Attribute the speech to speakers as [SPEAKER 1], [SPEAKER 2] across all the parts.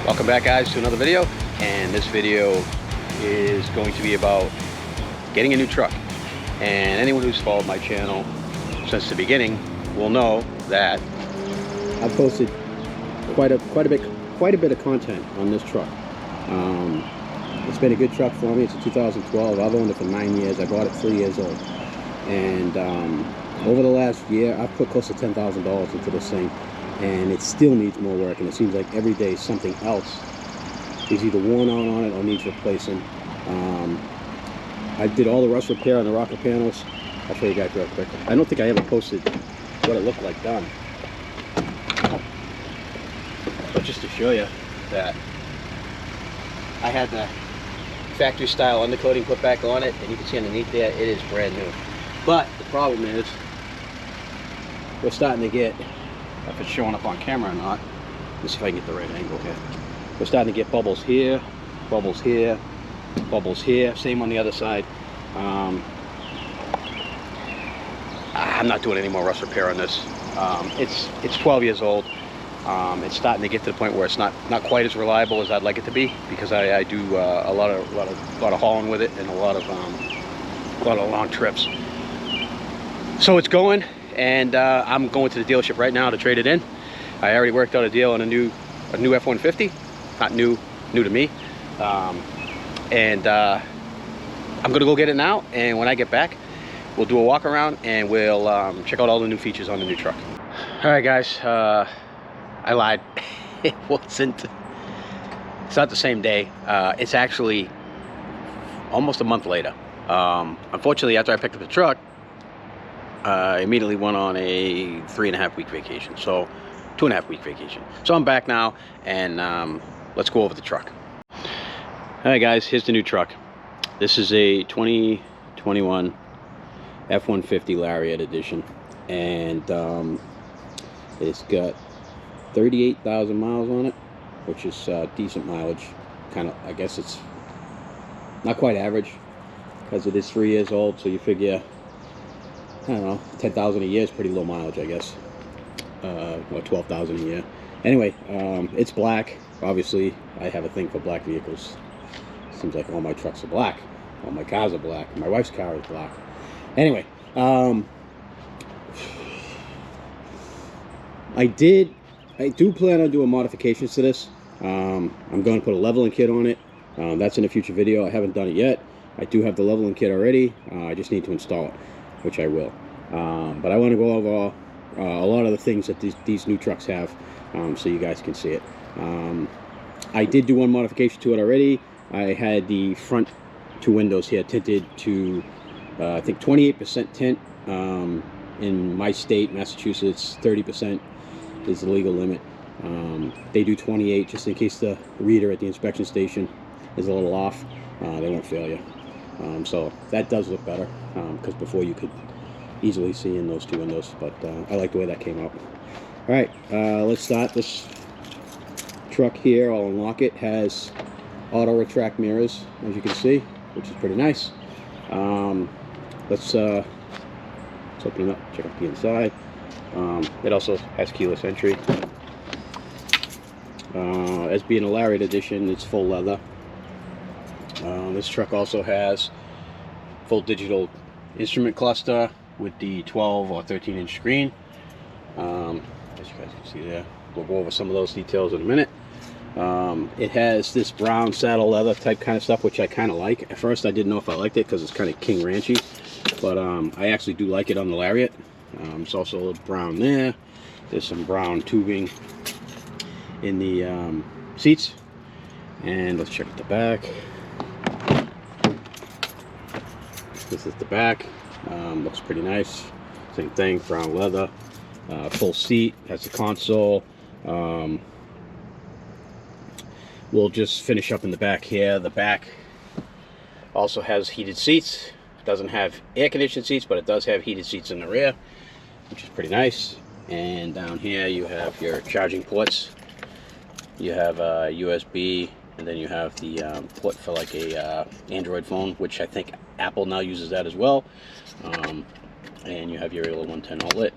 [SPEAKER 1] Welcome back, guys, to another video, and this video is going to be about getting a new truck. And anyone who's followed my channel since the beginning will know that I've posted quite a bit of content on this truck. It's been a good truck for me. It's a 2012. I've owned it for 9 years. I bought it 3 years old, and over the last year I've put close to $10,000 into this thing, and it still needs more work, and it seems like every day something else is either worn out on it or needs replacing. I did all the rust repair on the rocker panels. I'll show you guys real quick. I don't think I ever posted what it looked like done, but just to show you that I had the factory style undercoating put back on it, and you can see underneath there it is brand new. But the problem is we're starting to get, if it's showing up on camera or not, let's see if I can get the right angle here. We're starting to get bubbles here, bubbles here, bubbles here. Same on the other side. I'm not doing any more rust repair on this. It's 12 years old. It's starting to get to the point where it's not quite as reliable as I'd like it to be, because I do a lot of hauling with it, and a lot of long trips. So it's going, and I'm going to the dealership right now to trade it in. I already worked out a deal on a new F150, not new to me, and I'm gonna go get it now. And when I get back, we'll do a walk around and we'll check out all the new features on the new truck. All right, guys. I lied. It's not the same day. It's actually almost a month later. Unfortunately, after I picked up the truck, I immediately went on a 3.5-week vacation. So 2.5-week vacation. So I'm back now, and let's go over the truck. All right, guys, here's the new truck. This is a 2021 F150 Lariat edition, and it's got 38,000 miles on it, which is decent mileage. Kind of, I guess it's not quite average because it is 3 years old, so you figure, I don't know, 10,000 a year is pretty low mileage, I guess, or 12,000 a year. Anyway, it's black. Obviously, I have a thing for black vehicles. Seems like all my trucks are black, all my cars are black, my wife's car is black. Anyway, I do plan on doing modifications to this. I'm going to put a leveling kit on it. That's in a future video. I haven't done it yet. I do have the leveling kit already. I just need to install it, which I will. But I want to go over a lot of the things that these new trucks have, so you guys can see it. I did do one modification to it already. I had the front two windows here tinted to, I think, 28% tint. In my state, Massachusetts, 30% is the legal limit. They do 28 just in case the reader at the inspection station is a little off. They won't fail you. So that does look better, because before you could easily see in those two windows, but I like the way that came out. All right, let's start. This truck here, I'll unlock it, has auto retract mirrors, as you can see, which is pretty nice. Let's open it up, check out the inside. It also has keyless entry. As being a Lariat edition, it's full leather. This truck also has full digital instrument cluster with the 12 or 13-inch screen. As you guys can see there, we'll go over some of those details in a minute. It has this brown saddle leather type kind of stuff, which I kind of like. At first I didn't know if I liked it because it's kind of King Ranchy, but I actually do like it on the Lariat. It's also a little brown there. There's some brown tubing in the seats. And let's check out the back. This is the back. Looks pretty nice. Same thing, brown leather. Full seat, has the console. We'll just finish up in the back here. The back also has heated seats. It doesn't have air conditioned seats, but it does have heated seats in the rear, which is pretty nice. And down here you have your charging ports. You have a USB, and then you have the port for like a Android phone, which I think Apple now uses that as well. And you have your little 110 outlet.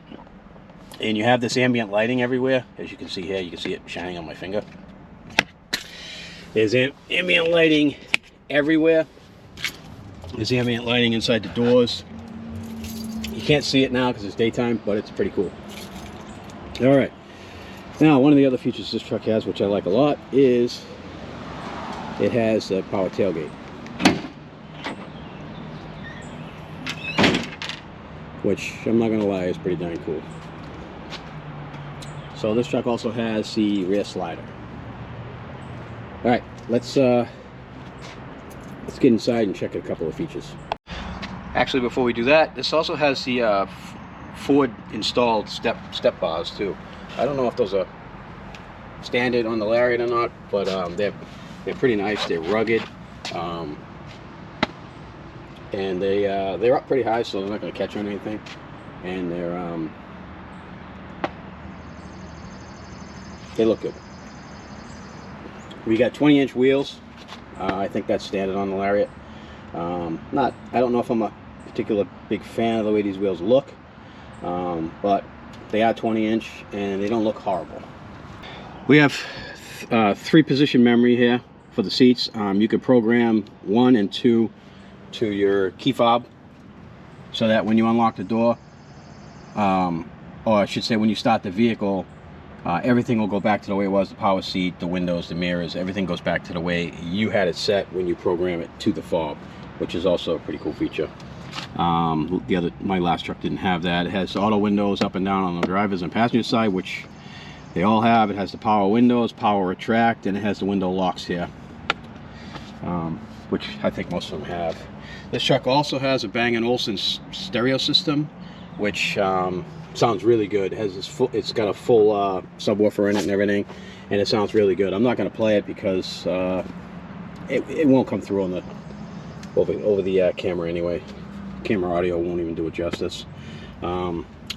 [SPEAKER 1] And you have this ambient lighting everywhere. As you can see here, you can see it shining on my finger. There's ambient lighting everywhere. There's ambient lighting inside the doors. You can't see it now because it's daytime, but it's pretty cool. All right. Now, one of the other features this truck has, which I like a lot, is it has a power tailgate, which I'm not gonna lie is pretty darn cool. So this truck also has the rear slider. All right, let's get inside and check a couple of features. Actually, before we do that, this also has the Ford installed step bars too. I don't know if those are standard on the Lariat or not, but they're pretty nice. They're rugged, and they're up pretty high, so they're not going to catch on anything. And they look good. We got 20-inch wheels. I think that's standard on the Lariat. I don't know if I'm a particular big fan of the way these wheels look, but they are 20-inch and they don't look horrible. We have 3-position memory here for the seats. You can program 1 and 2 to your key fob, so that when you unlock the door, or I should say when you start the vehicle, everything will go back to the way it was. The power seat, the windows, the mirrors, everything goes back to the way you had it set when you program it to the fob, which is also a pretty cool feature. My last truck didn't have that. It has auto windows up and down on the driver's and passenger side, which they all have. It has the power windows, power retract, and it has the window locks here, which I think most of them have. This truck also has a Bang & Olufsen stereo system, which sounds really good. It's got a full subwoofer in it and everything, and it sounds really good. I'm not going to play it because it won't come through on the over the camera anyway. Camera audio won't even do it justice.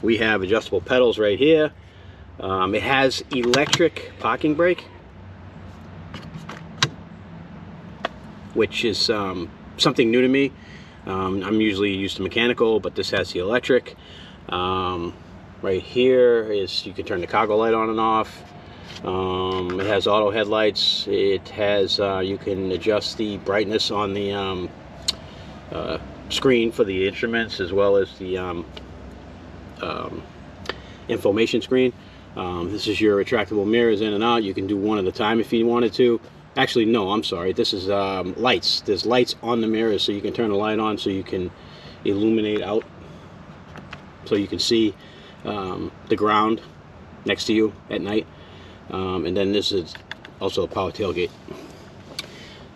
[SPEAKER 1] We have adjustable pedals right here. It has electric parking brake, which is something new to me. I'm usually used to mechanical, but this has the electric. Right here is, you can turn the cargo light on and off. It has auto headlights. It has you can adjust the brightness on the screen for the instruments, as well as the information screen. This is your retractable mirrors in and out. You can do one at a time if you wanted to. Actually, no, I'm sorry. This is lights. There's lights on the mirrors, so you can turn the light on so you can illuminate out, so you can see the ground next to you at night. And then this is also a power tailgate.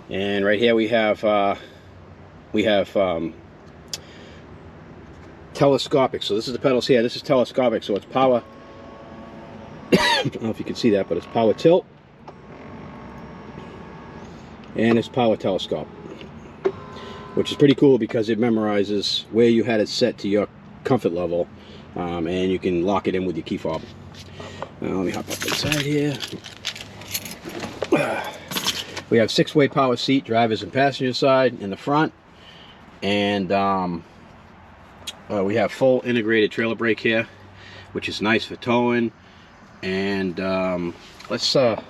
[SPEAKER 1] And right here we have telescopic. So this is the pedals here. This is telescopic, so it's power. I don't know if you can see that, but it's power tilt and it's power telescope, which is pretty cool because it memorizes where you had it set to your comfort level, and you can lock it in with your key fob. Now let me hop up inside here. We have 6-way power seat, driver's and passenger side in the front, and we have full integrated trailer brake here, which is nice for towing. And let's start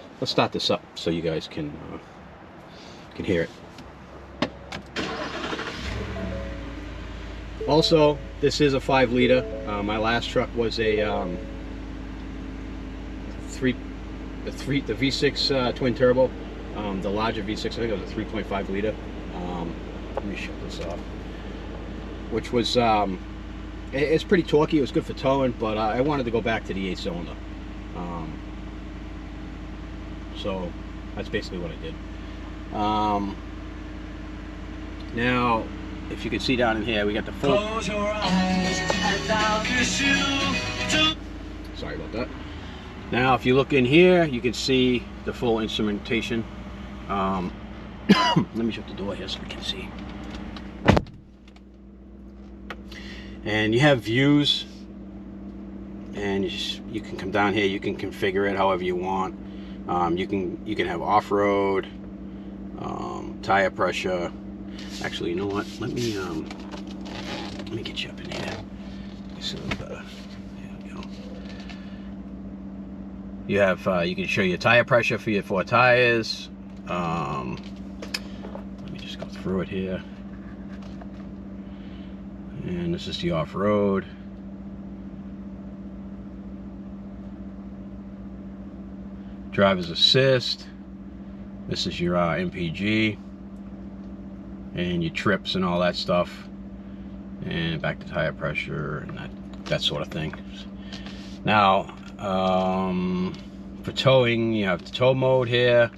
[SPEAKER 1] this up so you guys can hear it. Also, this is a 5-liter. My last truck was a the V6 twin turbo. The larger V6, I think it was a 3.5 liter. Let me shut this off. Which was it's pretty torquey. It was good for towing, but I wanted to go back to the 8-cylinder. So that's basically what I did. Now, if you can see down in here, we got the full. Close your eyes and I'll kiss you. Sorry about that. Now, if you look in here, you can see the full instrumentation. Let me shut the door here so we can see. And you have views, and you can come down here. You can configure it however you want. You can have off-road, tire pressure. Actually, you know what? Let me get you up in here. It's a little better. There we go. You have you can show your tire pressure for your 4 tires. Let me just go through it here. And this is the off-road. Driver's assist. This is your MPG. And your trips and all that stuff. And back to tire pressure and that sort of thing. Now, for towing, you have the tow mode here.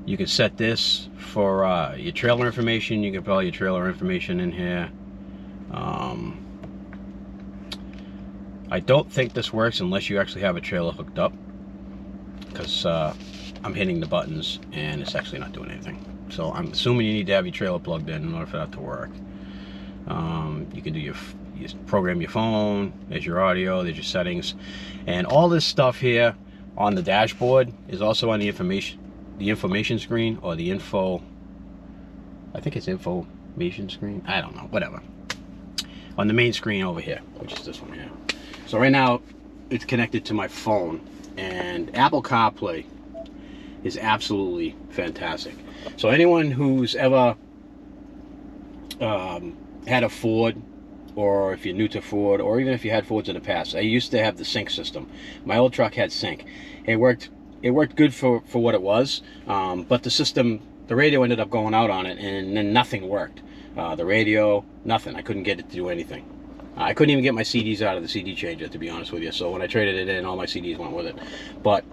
[SPEAKER 1] You can set this for your trailer information. You can put all your trailer information in here. I don't think this works unless you actually have a trailer hooked up, because I'm hitting the buttons and it's actually not doing anything. So I'm assuming you need to have your trailer plugged in order for that to work. You can do you program your phone. There's your audio, there's your settings, and all this stuff here on the dashboard is also on the information screen, or the info, I think it's information screen, I don't know, whatever, on the main screen over here, which is this one here. So right now it's connected to my phone, and Apple CarPlay is absolutely fantastic. So anyone who's ever had a Ford, or if you're new to Ford, or even if you had Fords in the past, I used to have the sync system. My old truck had sync. It worked good for what it was, but the system, the radio ended up going out on it, and then nothing worked. The radio, nothing. I couldn't get it to do anything. I couldn't even get my CDs out of the CD changer, to be honest with you. So when I traded it in, all my CDs went with it. But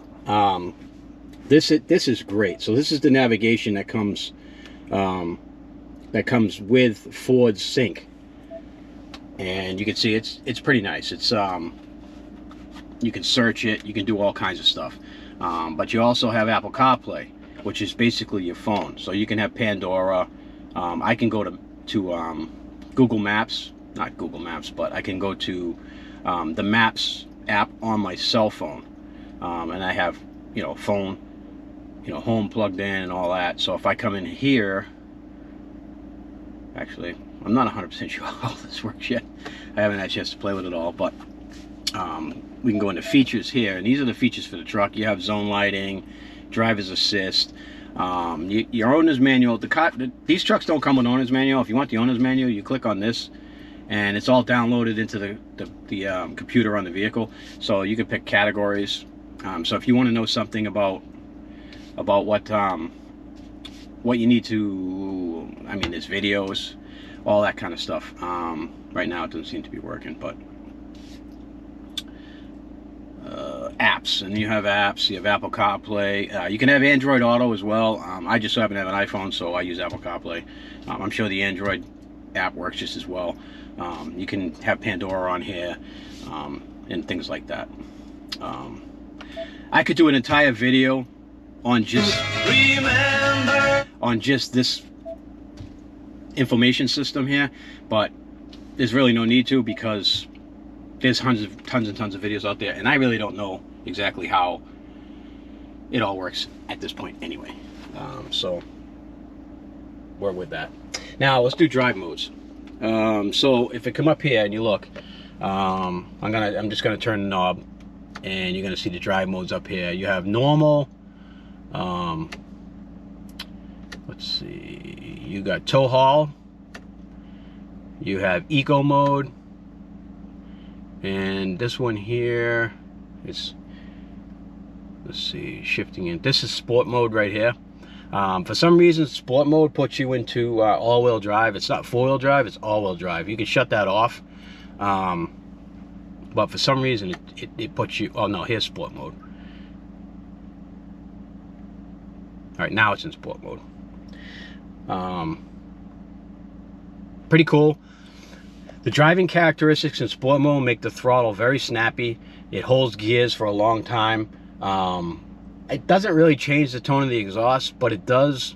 [SPEAKER 1] this is great. So this is the navigation that comes with Ford's sync, and you can see it's pretty nice. It's you can search it, you can do all kinds of stuff, but you also have Apple CarPlay, which is basically your phone. So you can have Pandora. I can go to Google Maps, not Google Maps, but I can go to the Maps app on my cell phone, and I have, you know, phone, you know, home plugged in and all that. So if I come in here, actually, I'm not 100% sure how this works yet. I haven't had a chance to play with it all, but we can go into features here, and these are the features for the truck. You have zone lighting, driver's assist, your owner's manual. These trucks don't come with owner's manual. If you want the owner's manual, you click on this, and it's all downloaded into the computer on the vehicle. So you can pick categories. So if you want to know something about what you need to, I mean, there's videos, all that kind of stuff. Right now it doesn't seem to be working, but apps, and you have apps. You have Apple CarPlay. You can have Android Auto as well. I just happen to have an iPhone, so I use Apple CarPlay. I'm sure the Android app works just as well. You can have Pandora on here, and things like that. I could do an entire video on just this information system here, but there's really no need to, because there's tons and tons of videos out there, and I really don't know exactly how it all works at this point anyway. So we're with that. Now let's do drive modes. So if I come up here and you look, I'm just gonna turn the knob, and you're gonna see the drive modes up here. You have normal, let's see, you got tow haul, you have eco mode, and this one here is, let's see, shifting in. This is sport mode right here. For some reason, sport mode puts you into all-wheel drive. It's not four-wheel drive, it's all-wheel drive. You can shut that off, but for some reason it puts you, oh no, here's sport mode. All right, now it's in sport mode. Pretty cool. The driving characteristics in sport mode make the throttle very snappy. It holds gears for a long time. It doesn't really change the tone of the exhaust, but it does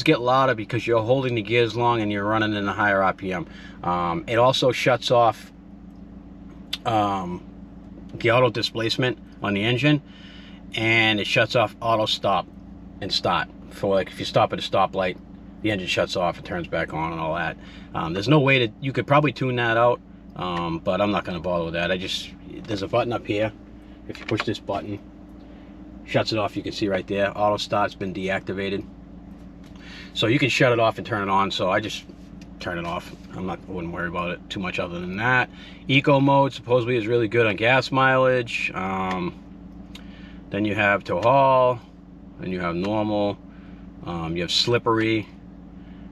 [SPEAKER 1] get louder because you're holding the gears long and you're running in a higher RPM. It also shuts off the auto displacement on the engine, and it shuts off auto stop and start. For like if you stop at a stoplight, the engine shuts off and turns back on and all that. There's no way you could probably tune that out, but I'm not going to bother with that. There's a button up here. If you push this button, Shuts it off. You can see right there, auto start's been deactivated. So you can shut it off and turn it on. So I just turn it off. Wouldn't worry about it too much other than that. Eco mode supposedly is really good on gas mileage. Then you have tow haul, then you have normal, you have slippery,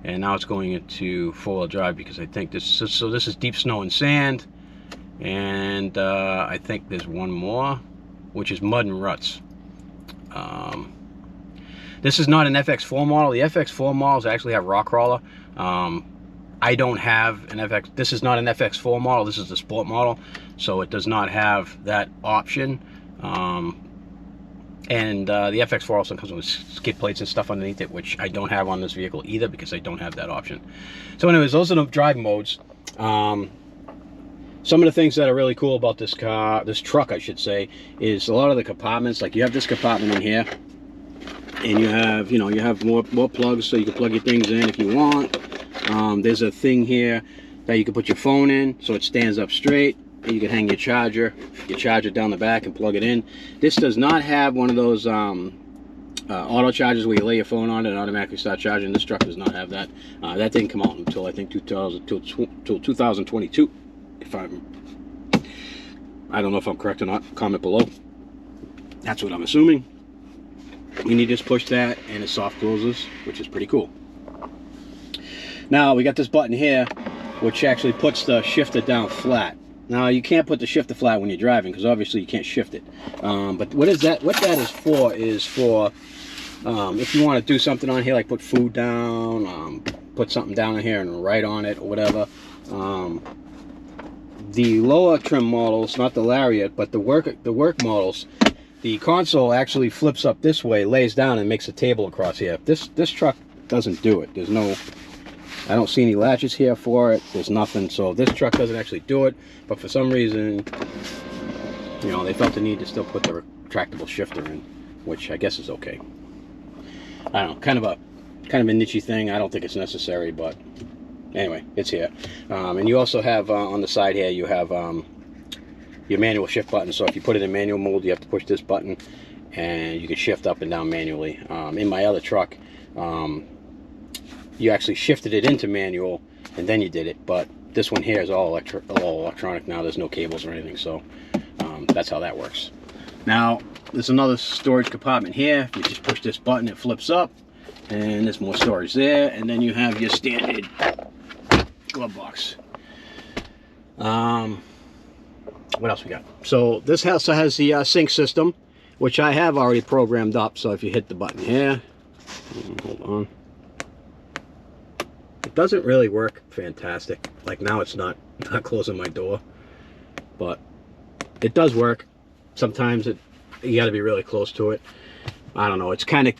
[SPEAKER 1] and now it's going into four-wheel drive because I think this is deep snow and sand, and I think there's one more, which is mud and ruts. This is not an FX4 model. The FX4 models actually have rock crawler. I don't have an FX. This is not an FX4 model. This is the sport model, so it does not have that option. And the FX4 also comes with skid plates and stuff underneath it, which I don't have on this vehicle either because I don't have that option. So anyways, those are the drive modes. Some of the things that are really cool about this truck, I should say, is a lot of the compartments. Like you have this compartment in here, and you have, you have more plugs, so you can plug your things in if you want. There's a thing here that you can put your phone in, so it stands up straight. You can hang your charger down the back and plug it in. This does not have one of those auto chargers where you lay your phone on it and automatically start charging. This truck does not have that. That didn't come out until I think 2022. I don't know if I'm correct or not. Comment below. That's what I'm assuming. And you just push that and it soft closes, which is pretty cool. Now we got this button here, which actually puts the shifter down flat. Now you can't put the shifter flat when you're driving because obviously you can't shift it. But what that is for if you want to do something on here, like put food down, put something down in here and write on it or whatever. The lower trim models, not the Lariat, but the work models, the console actually flips up this way, lays down, and makes a table across here. This truck doesn't do it. There's no, I don't see any latches here for it. There's nothing. So this truck doesn't actually do it. But for some reason, they felt the need to still put the retractable shifter in, which I guess is okay. I don't know, kind of a niche thing. I don't think it's necessary, but anyway, it's here. And you also have on the side here, you have your manual shift button. So if you put it in manual mode, you have to push this button, and you can shift up and down manually. In my other truck, you actually shifted it into manual and then you did it, but this one here is all electronic now. There's no cables or anything, so that's how that works. Now there's another storage compartment here. If you just push this button, it flips up, and there's more storage there, and then you have your standard glove box. What else we got? So this also has the sync system, which I have already programmed up. So if you hit the button here, hold on. It doesn't really work fantastic. Like now it's not closing my door, but it does work. Sometimes you got to be really close to it. I don't know. It's kind of,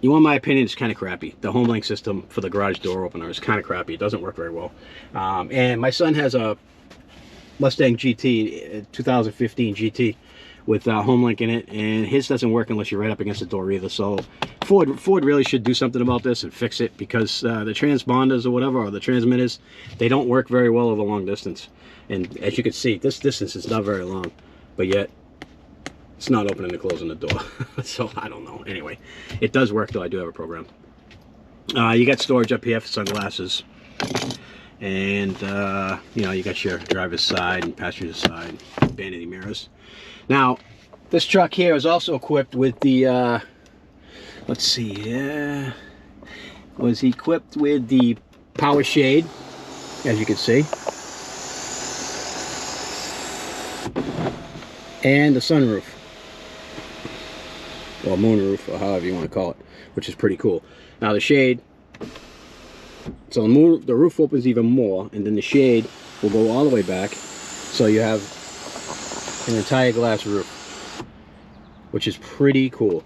[SPEAKER 1] you want my opinion, it's kind of crappy. The home link system for the garage door opener is kind of crappy. It doesn't work very well. And my son has a Mustang GT, 2015 GT with home link in it, and his doesn't work unless you're right up against the door either. So Ford really should do something about this and fix it, because the transponders or whatever, or the transmitters, they don't work very well over long distance. And as you can see, this distance is not very long, but yet it's not opening and closing the door. So I don't know. Anyway, it does work though. I do have a program. You got storage up here for sunglasses, and you got your driver's side and passenger side vanity mirrors. Now this truck here is also equipped with the let's see here, was equipped with the power shade, as you can see, and the sunroof, or moonroof, or however you want to call it, which is pretty cool. Now the shade, so the roof opens even more, and then the shade will go all the way back, so you have an entire glass roof, which is pretty cool.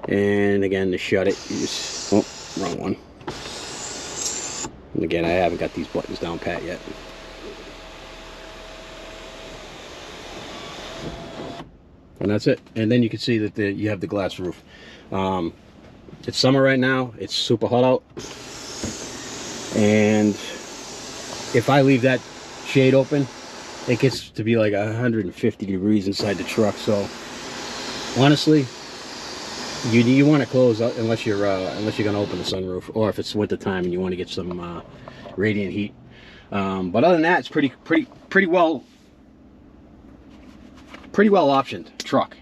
[SPEAKER 1] And again, to shut it, you just, oh, wrong one. And again, I haven't got these buttons down pat yet. And that's it. And then you can see that you have the glass roof. It's summer right now. It's super hot out. And if I leave that shade open, it gets to be like 150 degrees inside the truck. So Honestly, you want to close up unless you're going to open the sunroof, or if it's winter time and you want to get some radiant heat. But other than that, it's pretty well optioned truck.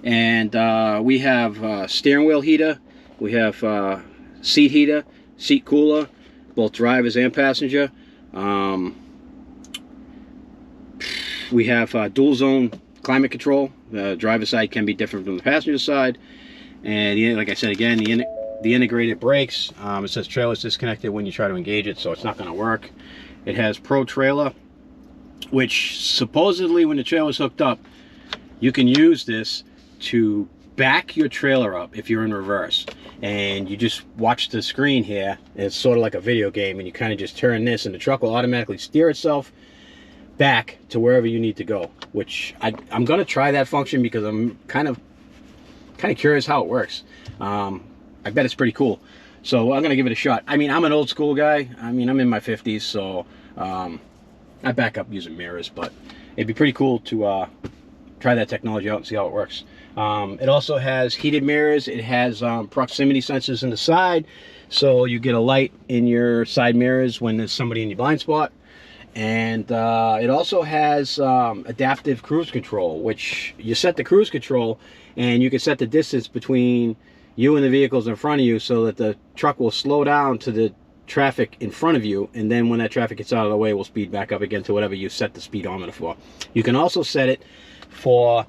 [SPEAKER 1] And we have steering wheel heater, we have seat heater, seat cooler, both drivers and passenger. We have dual zone climate control. The driver's side can be different from the passenger side. And like I said again, the integrated brakes. It says trailer's disconnected when you try to engage it, so it's not going to work. It has Pro Trailer, which supposedly when the trailer's hooked up, you can use this to back your trailer up if you're in reverse. And you just watch the screen here. It's sort of like a video game, and you kind of just turn this and the truck will automatically steer itself back to wherever you need to go, which I'm going to try that function because I'm kind of curious how it works. I bet it's pretty cool, so I'm going to give it a shot. I mean, I'm an old school guy. I mean, I'm in my 50s, so I back up using mirrors, but it'd be pretty cool to try that technology out and see how it works. It also has heated mirrors. It has proximity sensors in the side, so you get a light in your side mirrors when there's somebody in your blind spot. And it also has adaptive cruise control, which you set the cruise control and you can set the distance between you and the vehicles in front of you so that the truck will slow down to the traffic in front of you, and then when that traffic gets out of the way, we'll speed back up again to whatever you set the speedometer for. You can also set it for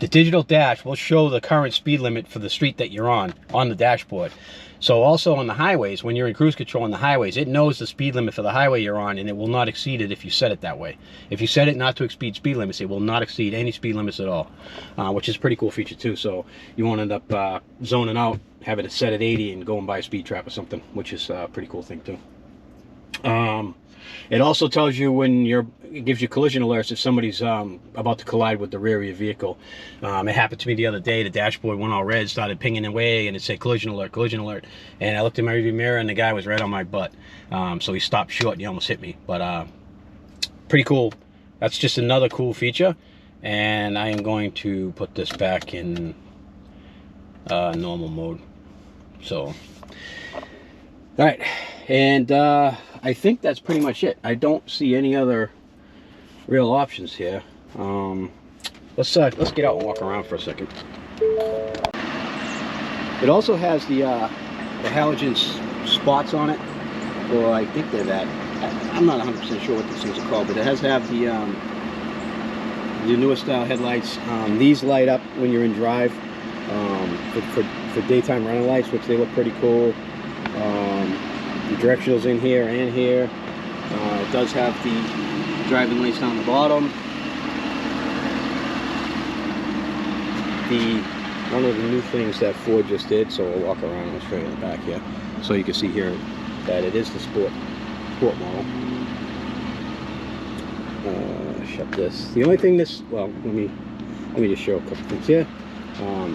[SPEAKER 1] the digital dash will show the current speed limit for the street that you're on the dashboard. So also on the highways, when you're in cruise control on the highways, it knows the speed limit for the highway you're on, and it will not exceed it if you set it that way. If you set it not to exceed speed limits, it will not exceed any speed limits at all, which is a pretty cool feature too. So you won't end up zoning out, having it set at 80 and going by a speed trap or something, which is a pretty cool thing too. It also tells you when it gives you collision alerts if somebody's about to collide with the rear of your vehicle. It happened to me the other day. The dashboard went all red, started pinging away, and it said collision alert, collision alert. And I looked in my rearview mirror, and the guy was right on my butt. So he stopped short, and he almost hit me. But pretty cool. That's just another cool feature. And I am going to put this back in normal mode. So, all right. And I think that's pretty much it. I don't see any other real options here. Let's get out and walk around for a second. It also has the halogen spots on it, or I think they're that. I'm not 100% sure what these things are called, but it has to have the newer style headlights. These light up when you're in drive for daytime running lights, which they look pretty cool. The directionals in here and here. It does have the driving lights down the bottom. One of the new things that Ford just did, so we'll walk around and show you in the back here, so you can see here that it is the sport model. Shut this. The only thing well, let me just show a couple things here.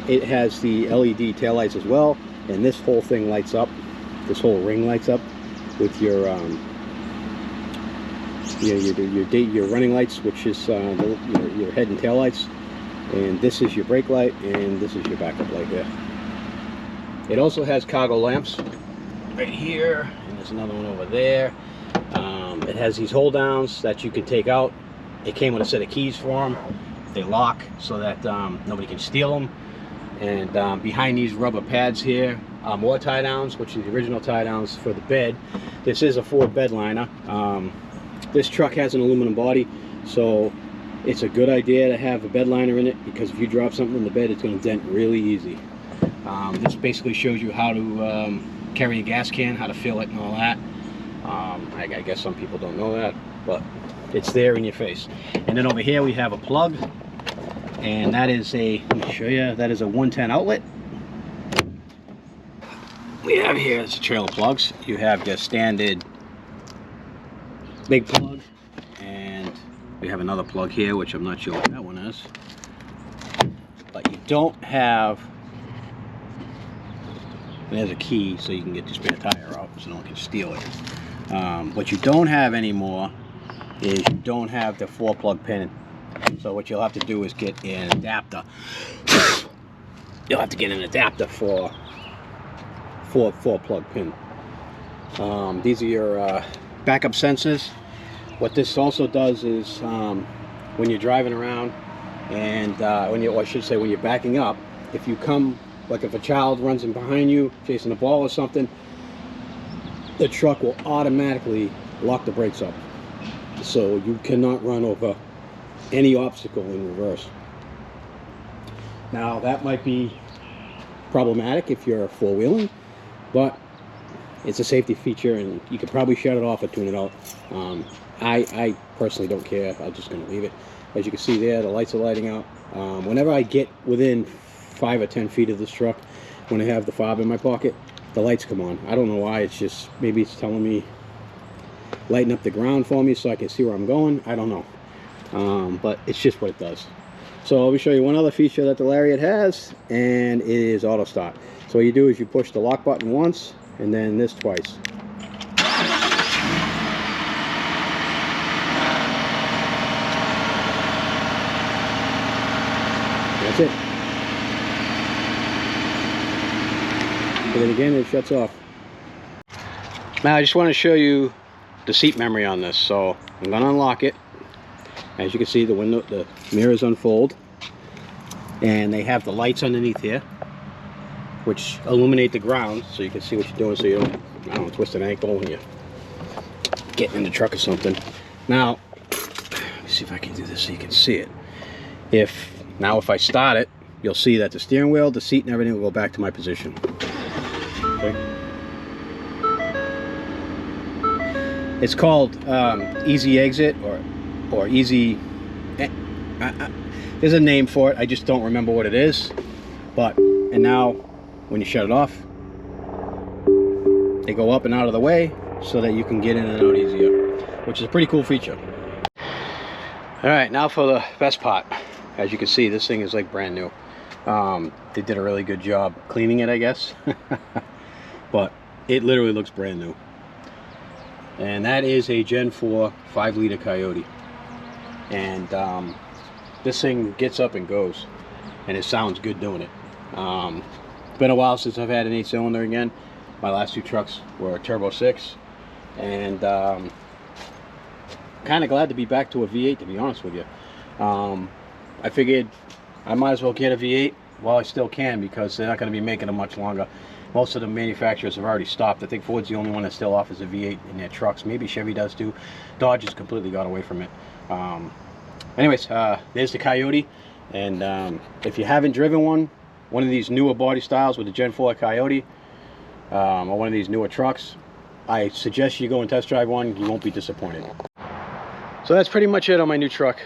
[SPEAKER 1] It has the LED taillights as well, and this whole thing lights up. This whole ring lights up with your running lights, which is your head and tail lights, and this is your brake light, and this is your backup light here. It also has cargo lamps right here, and there's another one over there. It has these hold downs that you can take out. It came with a set of keys for them. They lock so that nobody can steal them. And behind these rubber pads here are more tie downs, which are the original tie downs for the bed. This is a Ford bed liner. This truck has an aluminum body, so it's a good idea to have a bed liner in it, because if you drop something in the bed, it's going to dent really easy. This basically shows you how to carry a gas can, how to fill it and all that. I guess some people don't know that, but it's there in your face. And then over here we have a plug, and that is let me show you, that is a 110 outlet. We have here is the trailer plugs. You have your standard big plug, and we have another plug here, which I'm not sure what that one is. But you don't have, there's a key so you can get the spare tire out so no one can steal it. What you don't have anymore is you don't have the 4-plug pin So what you'll have to do is get an adapter. You'll have to get an adapter for plug pin. These are your backup sensors. What this also does is when you're driving around and or I should say when you're backing up, if you come, like if a child runs in behind you chasing a ball or something, the truck will automatically lock the brakes up, so you cannot run over any obstacle in reverse. Now that might be problematic if you're four-wheeling, but it's a safety feature and you could probably shut it off or tune it out. I personally don't care. I'm just going to leave it. As you can see there, the lights are lighting out. Whenever I get within 5 or 10 feet of this truck, when I have the fob in my pocket, the lights come on. I don't know why. It's just, maybe it's telling me, lighten up the ground for me so I can see where I'm going. I don't know. But it's just what it does. So let me show you one other feature that the Lariat has, and it is auto start. So what you do is you push the lock button once and then this twice. That's it. And then again it shuts off. Now I just want to show you the seat memory on this. So I'm going to unlock it. As you can see, the mirrors unfold, and they have the lights underneath here, which illuminate the ground so you can see what you're doing, so you don't, I don't know, twist an ankle when you're getting in the truck or something. Now, let me see if I can do this so you can see it. If I start it, you'll see that the steering wheel, the seat, and everything will go back to my position. Okay. It's called easy exit or easy. There's a name for it. I just don't remember what it is. And now, when you shut it off, they go up and out of the way so that you can get in and out easier, which is a pretty cool feature. All right, now for the best part. As you can see, this thing is like brand new. They did a really good job cleaning it, I guess. But it literally looks brand new. And that is a Gen 4 5-liter Coyote. And this thing gets up and goes, and it sounds good doing it. It's been a while since I've had an 8-cylinder again. My last 2 trucks were a Turbo 6, and kind of glad to be back to a V8, to be honest with you. I figured I might as well get a V8 while I still can, because they're not going to be making them much longer. Most of the manufacturers have already stopped. I think Ford's the only one that still offers a V8 in their trucks. Maybe Chevy does too. Dodge has completely got away from it. Anyways, there's the Coyote, and if you haven't driven one of these newer body styles with the Gen 4 Coyote, or one of these newer trucks, I suggest you go and test drive one. You won't be disappointed. So that's pretty much it on my new truck.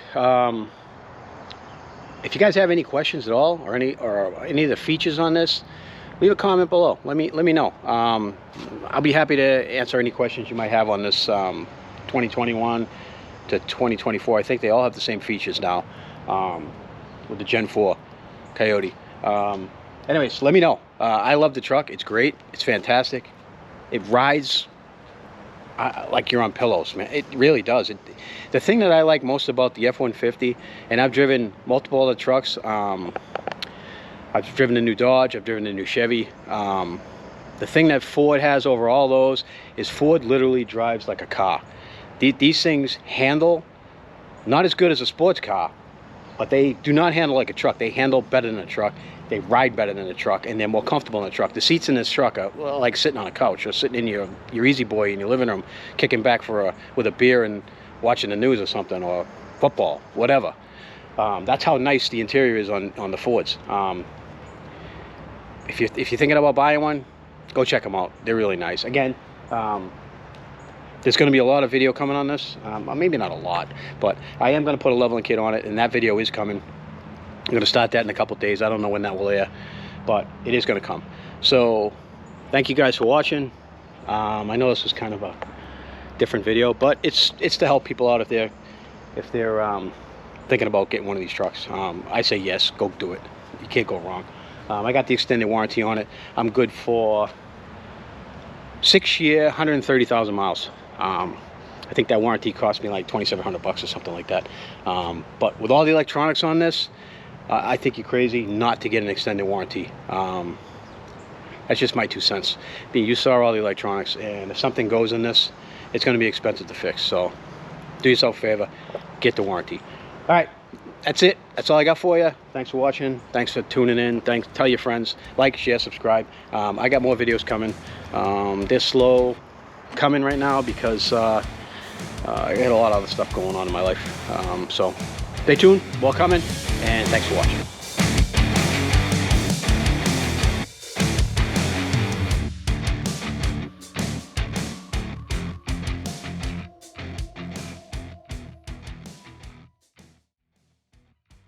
[SPEAKER 1] If you guys have any questions at all, or any of the features on this, leave a comment below. Let me know. I'll be happy to answer any questions you might have on this 2021 to 2024. I think they all have the same features now, with the Gen 4 Coyote. Anyways, let me know. I love the truck. It's great. It's fantastic. It rides like you're on pillows, man. It really does. The thing that I like most about the F-150, and I've driven multiple other trucks. I've driven a new Dodge. I've driven a new Chevy. The thing that Ford has over all those is Ford literally drives like a car. These things handle not as good as a sports car, but they do not handle like a truck. They handle better than a truck. They ride better than a truck, and they're more comfortable in a truck. The seats in this truck are like sitting on a couch or sitting in your Easy Boy in your living room, kicking back with a beer and watching the news or something, or football, whatever. That's how nice the interior is on the Fords. If you're thinking about buying one, go check them out. They're really nice. Again, there's going to be a lot of video coming on this. Maybe not a lot, but I am going to put a leveling kit on it, and that video is coming. I'm going to start that in a couple days. I don't know when that will air, but it is going to come. So thank you guys for watching. I know this was kind of a different video, but it's to help people out if they're thinking about getting one of these trucks. I say yes, go do it. You can't go wrong. I got the extended warranty on it. I'm good for 6 year, 130,000 miles. I I think that warranty cost me like $2,700 or something like that. But with all the electronics on this, I think you're crazy not to get an extended warranty. That's just my 2 cents. You saw all the electronics, and if something goes in this, it's going to be expensive to fix. So do yourself a favor, get the warranty. All right, that's it. That's all I got for you. Thanks for watching. Thanks for tuning in. Tell your friends. Like, share, subscribe. I got more videos coming. They're slow coming right now because I got a lot of other stuff going on in my life. So stay tuned. More coming, and thanks for watching.